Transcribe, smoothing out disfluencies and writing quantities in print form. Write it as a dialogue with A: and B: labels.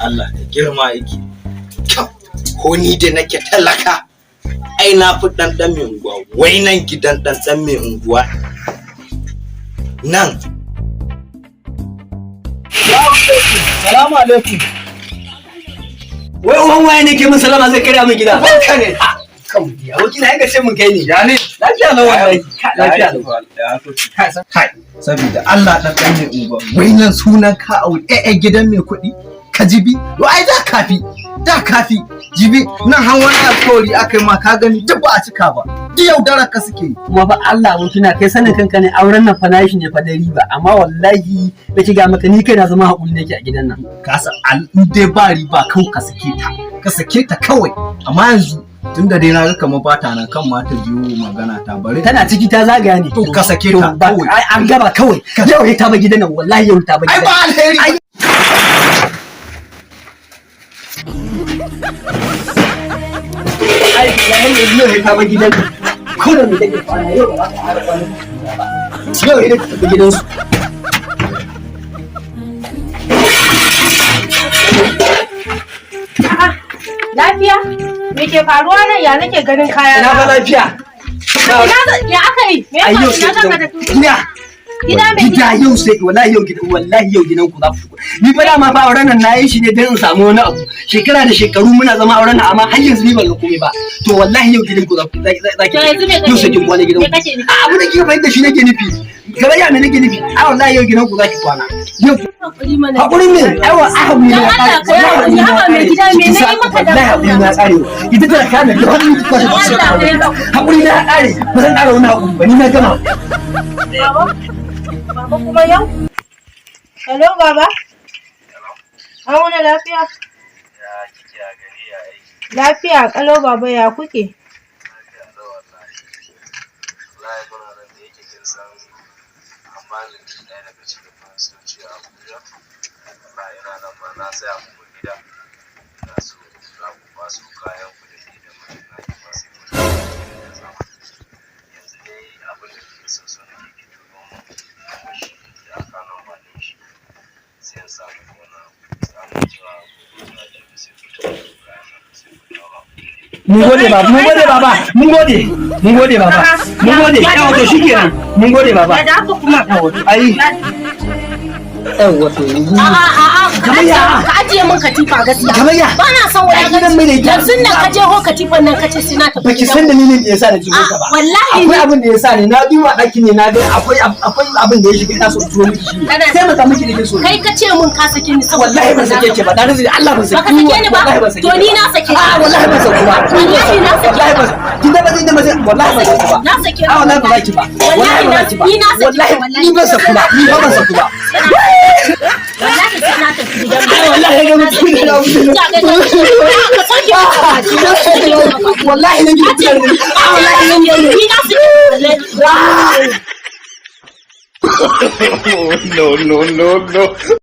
A: Allah da girma yake. Ko ni da nake talaka, ai na fi ɗan mai unguwa. Wai nan gidan ɗan mai unguwa. Nan.
B: Salamu alaikum. Wai uwan waye ne ke mun salama zai karya min gida? Barka ne. Kan biya. Wakina ya gashe mun kai ne. Ya ne. Lafiya na wallahi. Lafiya na.
A: Kai. Saboda Allah ɗan mai unguwa. Wai nan sunan ka aure gidan mai kuɗi. Ka jibi, ai da kafi jibi nan han wani alƙawari akai ma ka gani duk ba a cika ba, duk yaudarar ka suke.
B: Kuma ba Allah abokina kai sanin kanka ne auren nan fa nashi ne fa da riba, amma wallahi da ki ga maka ni kai na zama hakuri nake a gidan nan.
A: Ka san in dai ba riba kan ka sake ta kawai, amma yanzu tunda dai na ga kamar ba ta nan kan ma ta jiyo magana ta bari
B: tana ciki ta zagaya ne
A: to ka sake ta kawai.
B: An gaba kawai yau ta ba gidan nan, wallahi yau ta ba gidan.
A: Ai ba alheri.
B: Ai yau ta ba gidan ko da mu take kwana yau ba ta har kwana ba. Yau ita ta ba gidan su.
C: Lafiya? Me ke faruwa nan ya nake ganin kaya?
B: Ina ba lafiya.
C: Ya aka yi? Me ya faru?
B: Gida yau sai wallahi yau gidan ku za ku shigo. Ni fa dama fa auren nan nayi shi ne dan in samu wani abu. Shekara da shekaru muna zama auren nan amma har yanzu ni ban ga komai ba. To wallahi yau gidan ku za ku zaki. Yau sai kin kwana gidan ku. Abu da kike fahimta shi nake nufi. Gaba ya me nake nufi? A wallahi yau gidan ku zaki kwana. Yau hakuri ne. Aiwa a hakuri ne.
C: Allah mai gida me nayi maka da
B: hakuri na kare. Ita ta kana da wani kwashe. Hakuri na kare. Ba zan kara wani hakuri ba ni na gama.
C: Baba kuma yau? Hello baba? An wani lafiya?
D: Ya kike a gari ya aiki?
C: Lafiya kalau baba ya kuke?
D: Lafiya da wallahi. Wallahi muna nan da yake kin san amalin ɗaya daga cikin fastoci a Abuja. Ba ina nan ma na saya muku gida. Na so za ku ba su kayan ku da ke da mutum na yi masu yi da zama. Yanzu dai abin da ke so so nake ki turo mu. Shi da aka nan ba ne shi. Sai in samu gona samu cewa kuna da sai ku turo kayan nan sai ku dawo.
B: Mun gode baba, mun gode baba, mun gode baba, mun gode. Yawa to shikenan, mun gode baba.
C: Da haka kuma.
B: Ai. Yawa to yanzu.
C: Kamar ya ka ajiye min katifa gaskiya.
B: Kamar ya.
C: Ba na son wani
B: gidan mai da ita.
C: Yanzu nan ka je ho katifan nan kace sai na tafi.
B: Baki san dalilin da yasa na jigo ka ba.
C: Wallahi
B: akwai abin da yasa ne na duba ɗakin ne na ga akwai abin da ya shiga ina so turo miki shi. Sai mu miki nake so.
C: Kai ka ce mun ka sake ni saboda
B: wallahi ban sake ki ba. Dan Allah ban sake.
C: Baka sake ni ba. To ni na sake.
B: Wallahi ban sake ba.
C: Wallahi na sake.
B: Wallahi ban. Kin da bazin da mazin wallahi ban sake ba.
C: Na sake.
B: Wallahi ban sake ba. Wallahi ban sake ba.
C: Ni na sake.
B: Wallahi ni ban sake ba. Ni ban sake ba.
C: Wallahi sai na tafi gidan.
B: Wallahi ga mutum da mutum.
C: Ka sake.
B: Wallahi ne ki
C: Wallahi ni na sake.
D: No.